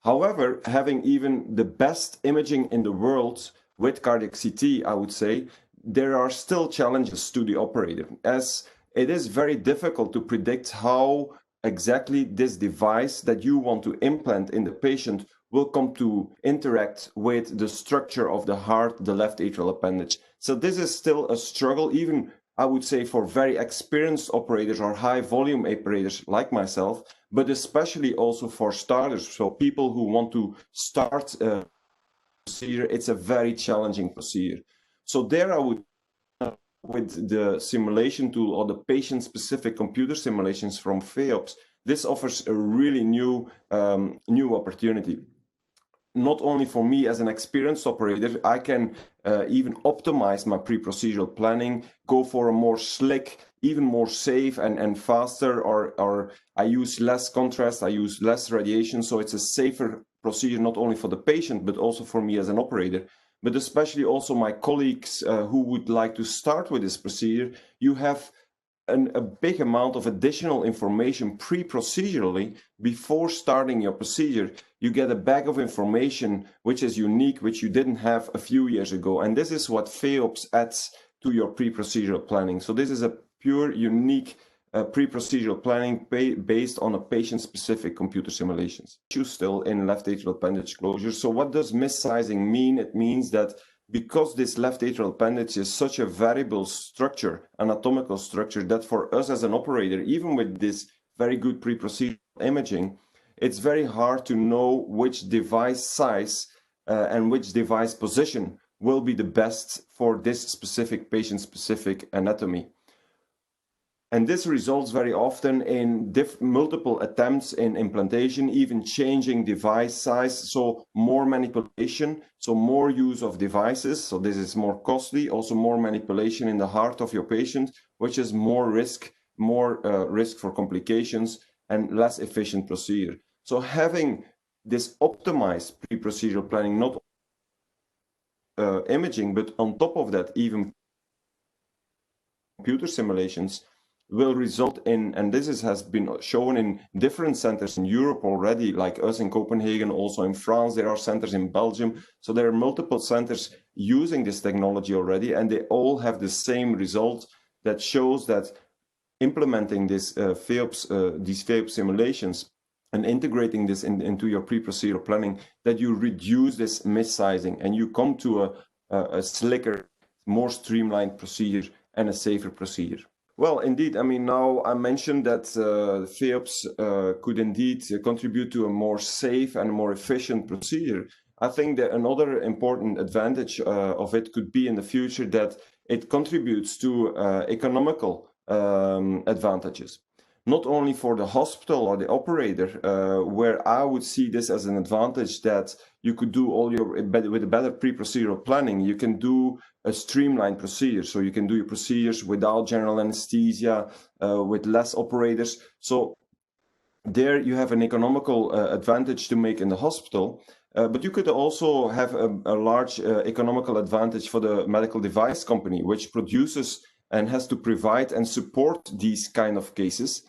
However, having even the best imaging in the world with cardiac CT, I would say, there are still challenges to the operator, as it is very difficult to predict how exactly this device that you want to implant in the patient will come to interact with the structure of the heart, the left atrial appendage. So this is still a struggle, even I would say for very experienced operators or high volume operators like myself, but especially also for starters. So people who want to start a procedure, it's a very challenging procedure. So there I would, with the simulation tool or the patient-specific computer simulations from FEOPS, this offers a really new opportunity. Not only for me as an experienced operator, I can even optimize my pre-procedural planning, go for a more slick, even more safe and faster, or I use less contrast, I use less radiation, so it's a safer procedure not only for the patient, but also for me as an operator. But especially also my colleagues who would like to start with this procedure, you have a big amount of additional information pre-procedurally before starting your procedure. You get a bag of information which is unique, which you didn't have a few years ago. And this is what FEOPS adds to your pre-procedural planning. So this is a pure, unique pre-procedural planning based on a patient-specific computer simulations. Issue still in left atrial appendage closure. So what does missizing mean? It means that because this left atrial appendage is such a variable structure, anatomical structure, that for us as an operator, even with this very good pre-procedural imaging, it's very hard to know which device size and which device position will be the best for this specific patient-specific anatomy. And this results very often in multiple attempts in implantation, even changing device size, so more manipulation, so more use of devices, so this is more costly, also more manipulation in the heart of your patient, which is more risk for complications and less efficient procedure. So having this optimized pre-procedural planning, not imaging, but on top of that, even computer simulations, will result in, and this has been shown in different centers in Europe already, like us in Copenhagen, also in France, there are centers in Belgium. So there are multiple centers using this technology already, and they all have the same result that shows that implementing this these FEOPS simulations and integrating this into your pre-procedural planning, that you reduce this missizing and you come to a slicker, more streamlined procedure and a safer procedure. Well, indeed, I mean, now I mentioned that FEOPS could indeed contribute to a more safe and more efficient procedure. I think that another important advantage of it could be in the future that it contributes to economical advantages. Not only for the hospital or the operator, where I would see this as an advantage that you could do all your, with a better pre-procedural planning, you can do a streamlined procedure. So you can do your procedures without general anesthesia, with less operators. So there you have an economical advantage to make in the hospital. But you could also have a large economical advantage for the medical device company, which produces and has to provide and support these kind of cases.